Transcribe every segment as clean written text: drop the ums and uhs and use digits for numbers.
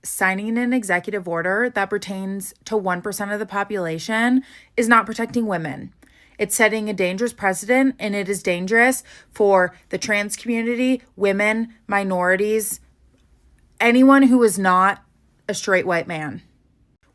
signing an executive order that pertains to 1% of the population is not protecting women. It's setting a dangerous precedent, and it is dangerous for the trans community, women, minorities, anyone who is not a straight white man.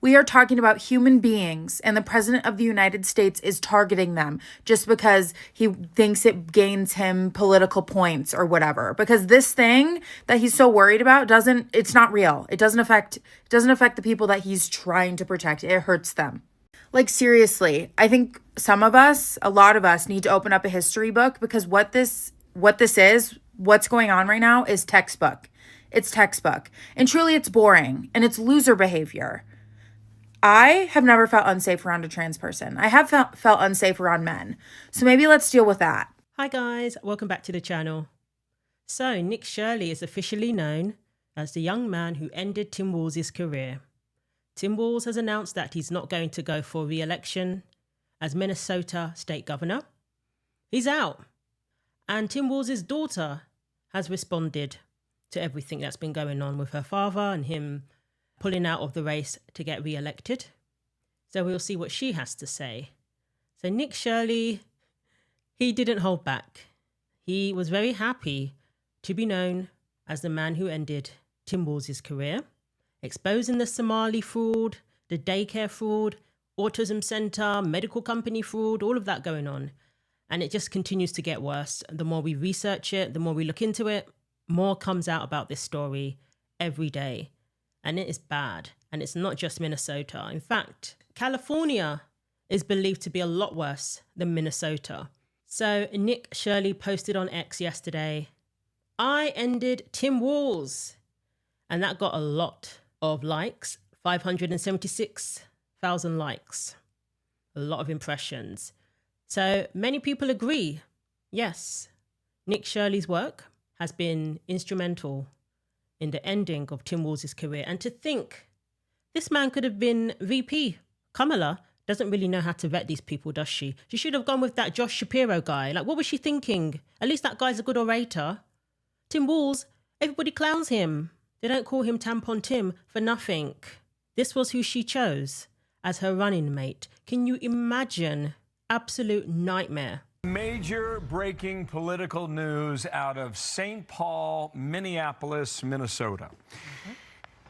We are talking about human beings, and the President of the United States is targeting them just because he thinks it gains him political points or whatever. Because this thing that he's so worried about it's not real. It doesn't affect the people that he's trying to protect. It hurts them. Like, seriously, I think a lot of us need to open up a history book, because what's going on right now is textbook. It's textbook. And truly it's boring, and it's loser behavior. I have never felt unsafe around a trans person. I have felt unsafe around men. So maybe let's deal with that. Hi guys, welcome back to the channel. So Nick Shirley is officially known as the young man who ended Tim Walz's career. Tim Walz has announced that he's not going to go for re-election as Minnesota state governor. He's out. And Tim Walz's daughter has responded to everything that's been going on with her father and him pulling out of the race to get re-elected. So we'll see what she has to say. So Nick Shirley, he didn't hold back. He was very happy to be known as the man who ended Tim Walz's career, exposing the Somali fraud, the daycare fraud, autism center, medical company fraud, all of that going on. And it just continues to get worse. The more we research it, the more we look into it, more comes out about this story every day. And it is bad. And it's not just Minnesota. In fact, California is believed to be a lot worse than Minnesota. So Nick Shirley posted on X yesterday, "I ended Tim Walz." And that got a lot of likes, 576,000 likes. A lot of impressions. So many people agree. Yes, Nick Shirley's work has been instrumental in the ending of Tim Walz's career. And to think, this man could have been VP. Kamala doesn't really know how to vet these people, does she? She should have gone with that Josh Shapiro guy. Like, what was she thinking? At least that guy's a good orator. Tim Walz, everybody clowns him. They don't call him Tampon Tim for nothing. This was who she chose as her running mate. Can you imagine? Absolute nightmare. Major breaking political news out of St. Paul, Minneapolis, Minnesota.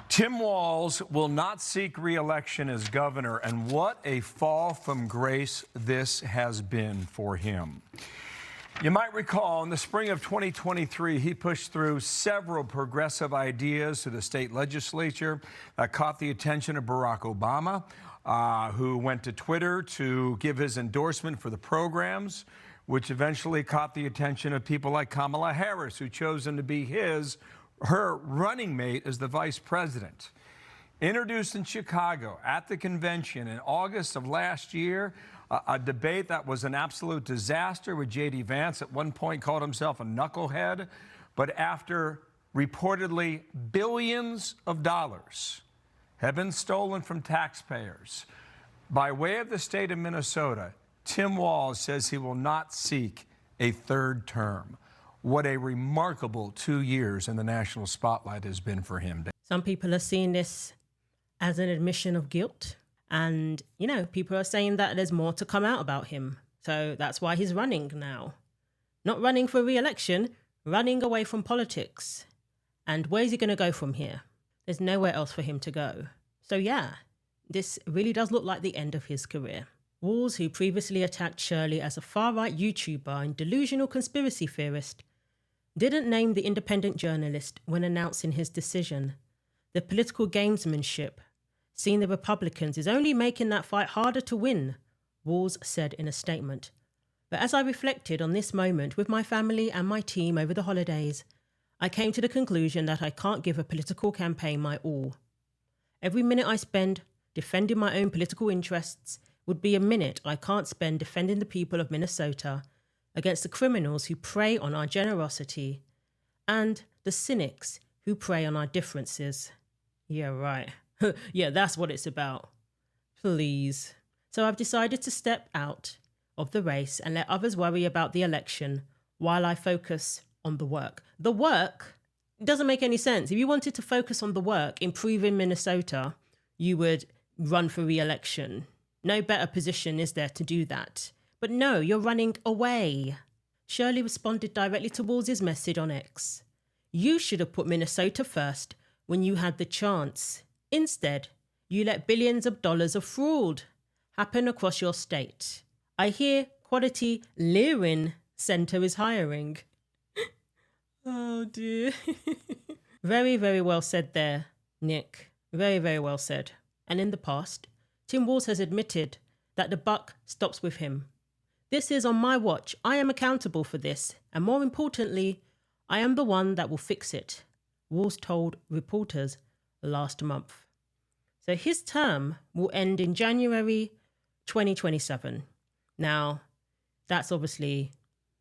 Tim Walz will not seek re-election as governor, and what a fall from grace this has been for him. You might recall in the spring of 2023, he pushed through several progressive ideas to the state legislature that caught the attention of Barack Obama, who went to Twitter to give his endorsement for the programs, which eventually caught the attention of people like Kamala Harris, who chose him to be her running mate as the vice president. Introduced in Chicago at the convention in August of last year, a debate that was an absolute disaster, with J.D. Vance at one point called himself a knucklehead. But after reportedly billions of dollars have been stolen from taxpayers by way of the state of Minnesota, Tim Walz says he will not seek a third term. What a remarkable 2 years in the national spotlight has been for him. Some people are seeing this as an admission of guilt. And, people are saying that there's more to come out about him. So that's why he's running now. Not running for re-election, running away from politics. And where's he going to go from here? There's nowhere else for him to go. So yeah, this really does look like the end of his career. Walz, who previously attacked Shirley as a far-right YouTuber and delusional conspiracy theorist, didn't name the independent journalist when announcing his decision. The political gamesmanship seen the Republicans is only making that fight harder to win, Walz said in a statement. But as I reflected on this moment with my family and my team over the holidays, I came to the conclusion that I can't give a political campaign my all. Every minute I spend defending my own political interests would be a minute I can't spend defending the people of Minnesota against the criminals who prey on our generosity and the cynics who prey on our differences. Yeah, right. Yeah, that's what it's about. Please. So I've decided to step out of the race and let others worry about the election while I focus on the work. The work It doesn't make any sense. If you wanted to focus on the work, improving Minnesota, you would run for re-election. No better position is there to do that. But no, you're running away. Shirley responded directly to Walz's message on X. You should have put Minnesota first when you had the chance. Instead, you let billions of dollars of fraud happen across your state. I hear Quality Leering Center is hiring. Oh dear. Very, very well said there, Nick. Very, very well said. And in the past, Tim Walz has admitted that the buck stops with him. This is on my watch. I am accountable for this. And more importantly, I am the one that will fix it, Walz told reporters last month. So his term will end in January 2027. Now, that's obviously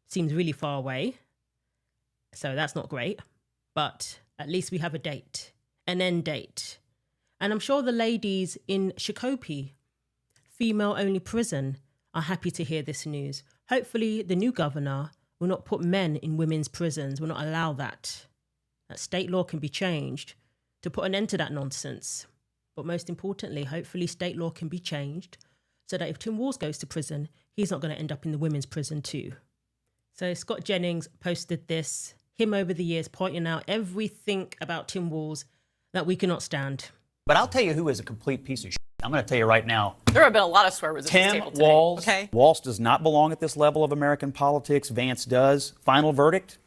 seems really far away. So that's not great. But at least we have a date, an end date. And I'm sure the ladies in Shakopee, female-only prison, are happy to hear this news. Hopefully the new governor will not put men in women's prisons, will not allow that. That state law can be changed to put an end to that nonsense. But most importantly, hopefully state law can be changed so that if Tim Walz goes to prison, he's not going to end up in the women's prison too. So Scott Jennings posted this, him over the years pointing out everything about Tim Walz that we cannot stand. But I'll tell you who is a complete piece of shit. I'm going to tell you right now. There have been a lot of swear words at this table Tim today. Walz. Okay. Walz does not belong at this level of American politics. Vance does. Final verdict,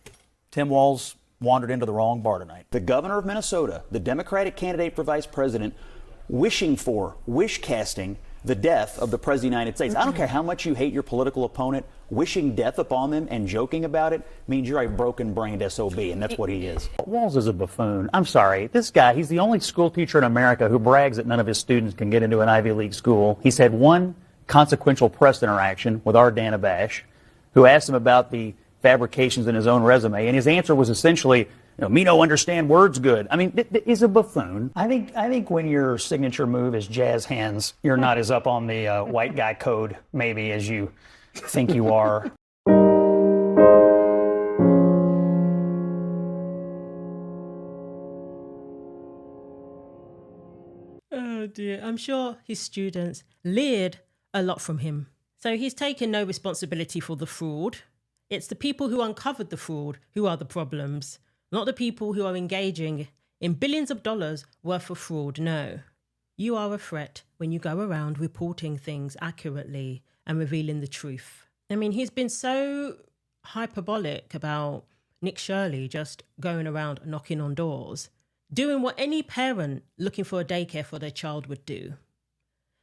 Tim Walz wandered into the wrong bar tonight. The governor of Minnesota, the Democratic candidate for vice president, wish casting the death of the president of the United States. I don't care how much you hate your political opponent, wishing death upon them and joking about it means you're a broken-brained SOB, and that's what he is. Walz is a buffoon. I'm sorry. This guy, he's the only school teacher in America who brags that none of his students can get into an Ivy League school. He's had one consequential press interaction with our Dana Bash, who asked him about the fabrications in his own resume, and his answer was essentially, me no understand words good. I mean, is a buffoon. I think when your signature move is jazz hands, you're not as up on the white guy code, maybe, as you think you are. Oh dear, I'm sure his students leered a lot from him. So he's taken no responsibility for the fraud. It's the people who uncovered the fraud who are the problems, not the people who are engaging in billions of dollars worth of fraud. No, you are a threat when you go around reporting things accurately and revealing the truth. I mean, he's been so hyperbolic about Nick Shirley just going around knocking on doors, doing what any parent looking for a daycare for their child would do,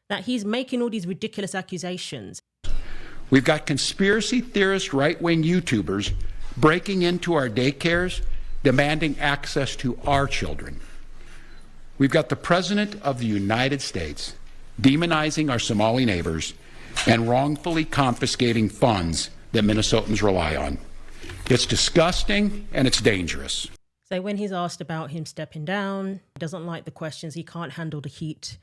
that he's making all these ridiculous accusations. We've got conspiracy theorist right-wing YouTubers breaking into our daycares, demanding access to our children. We've got the President of the United States demonizing our Somali neighbors and wrongfully confiscating funds that Minnesotans rely on. It's disgusting and it's dangerous. So when he's asked about him stepping down, he doesn't like the questions, he can't handle the heat.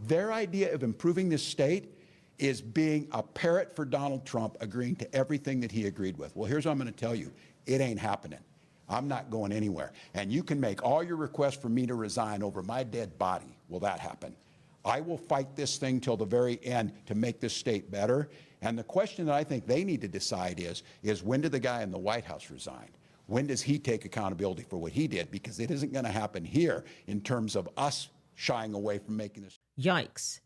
Their idea of improving this state is being a parrot for Donald Trump, agreeing to everything that he agreed with. Well, here's what I'm going to tell you. It ain't happening. I'm not going anywhere. And you can make all your requests for me to resign over my dead body. Will that happen? I will fight this thing till the very end to make this state better. And the question that I think they need to decide is when did the guy in the White House resign? When does he take accountability for what he did? Because it isn't going to happen here in terms of us shying away from making this. Yikes.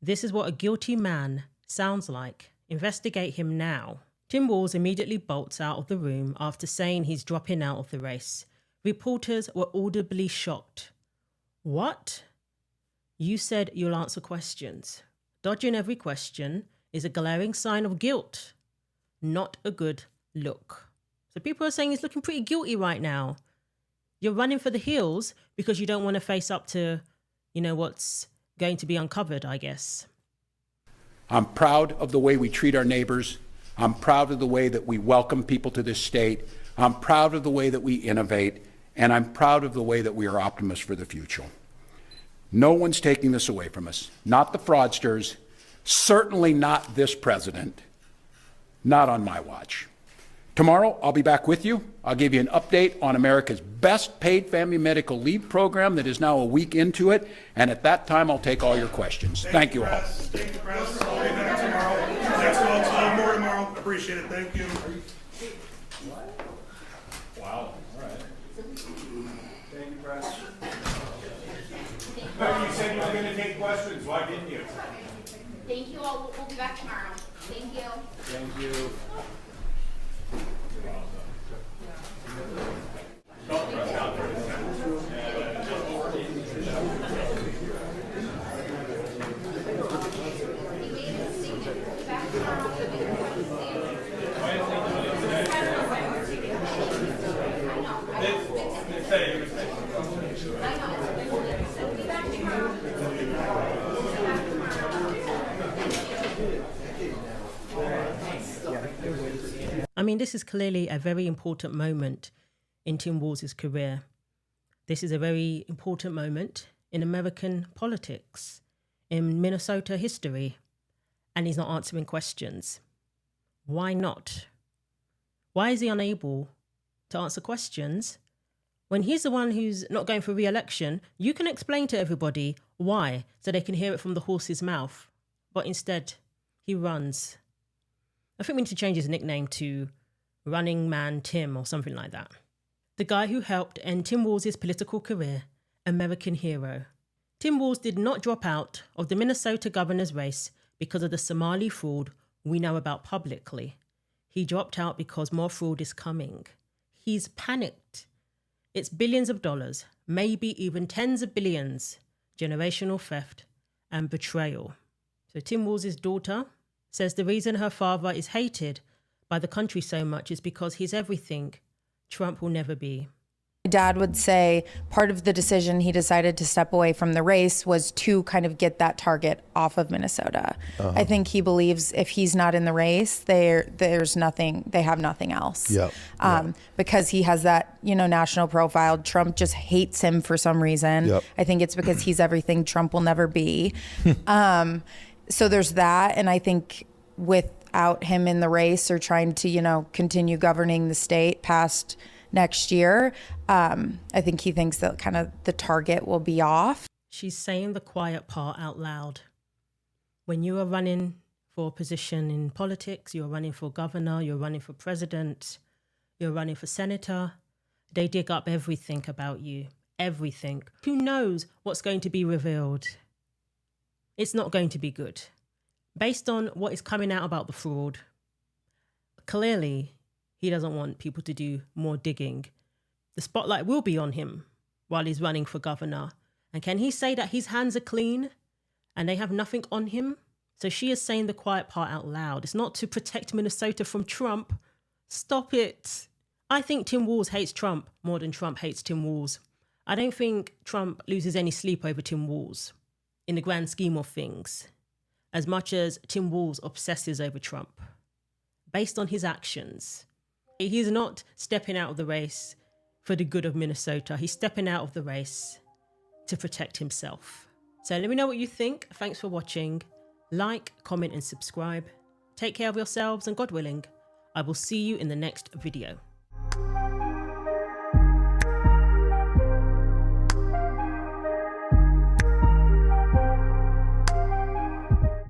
This is what a guilty man sounds like. Investigate him now. Tim Walz immediately bolts out of the room after saying he's dropping out of the race. Reporters were audibly shocked. What? You said you'll answer questions. Dodging every question is a glaring sign of guilt. Not a good look. So people are saying he's looking pretty guilty right now. You're running for the hills because you don't want to face up to, what's going to be uncovered, I guess. I'm proud of the way we treat our neighbors. I'm proud of the way that we welcome people to this state. I'm proud of the way that we innovate. And I'm proud of the way that we are optimists for the future. No one's taking this away from us. Not the fraudsters. Certainly not this president. Not on my watch. Tomorrow, I'll be back with you. I'll give you an update on America's best paid family medical leave program that is now a week into it. And at that time, I'll take all your questions. Thank you all. Thank you, Press. I'll be back tomorrow. Thanks, Walz. I'll have more tomorrow. Appreciate it. Thank you. Wow. All right. Thank you, Press. You said you were going to take questions. Why didn't you? Thank you all. We'll be back tomorrow. Thank you. Thank you. I mean, this is clearly a very important moment in Tim Walz's career. This is a very important moment in American politics, in Minnesota history, and he's not answering questions. Why not? Why is he unable to answer questions when he's the one who's not going for re-election? You can explain to everybody why, so they can hear it from the horse's mouth, but instead he runs. I think we need to change his nickname to Running Man Tim or something like that. The guy who helped end Tim Walz's political career, American hero. Tim Walz did not drop out of the Minnesota governor's race because of the Somali fraud we know about publicly. He dropped out because more fraud is coming. He's panicked. It's billions of dollars, maybe even tens of billions, generational theft and betrayal. So Tim Walz's daughter says the reason her father is hated by the country so much is because he's everything Trump will never be. My dad would say part of the decision he decided to step away from the race was to kind of get that target off of Minnesota. I think he believes if he's not in the race, there's nothing, they have nothing else. Because he has that, national profile. Trump just hates him for some reason. I think it's because he's everything Trump will never be. So there's that. And I think without him in the race or trying to, continue governing the state past next year, I think he thinks that kind of the target will be off. She's saying the quiet part out loud. When you are running for a position in politics, you're running for governor, you're running for president, you're running for senator, they dig up everything about you, everything. Who knows what's going to be revealed? It's not going to be good. Based on what is coming out about the fraud, clearly he doesn't want people to do more digging. The spotlight will be on him while he's running for governor. And can he say that his hands are clean and they have nothing on him? So she is saying the quiet part out loud. It's not to protect Minnesota from Trump. Stop it. I think Tim Walz hates Trump more than Trump hates Tim Walz. I don't think Trump loses any sleep over Tim Walz in the grand scheme of things, as much as Tim Walz obsesses over Trump. Based on his actions, he's not stepping out of the race for the good of Minnesota. He's stepping out of the race to protect himself. So let me know what you think. Thanks for watching. Like, comment and subscribe. Take care of yourselves and God willing, I will see you in the next video.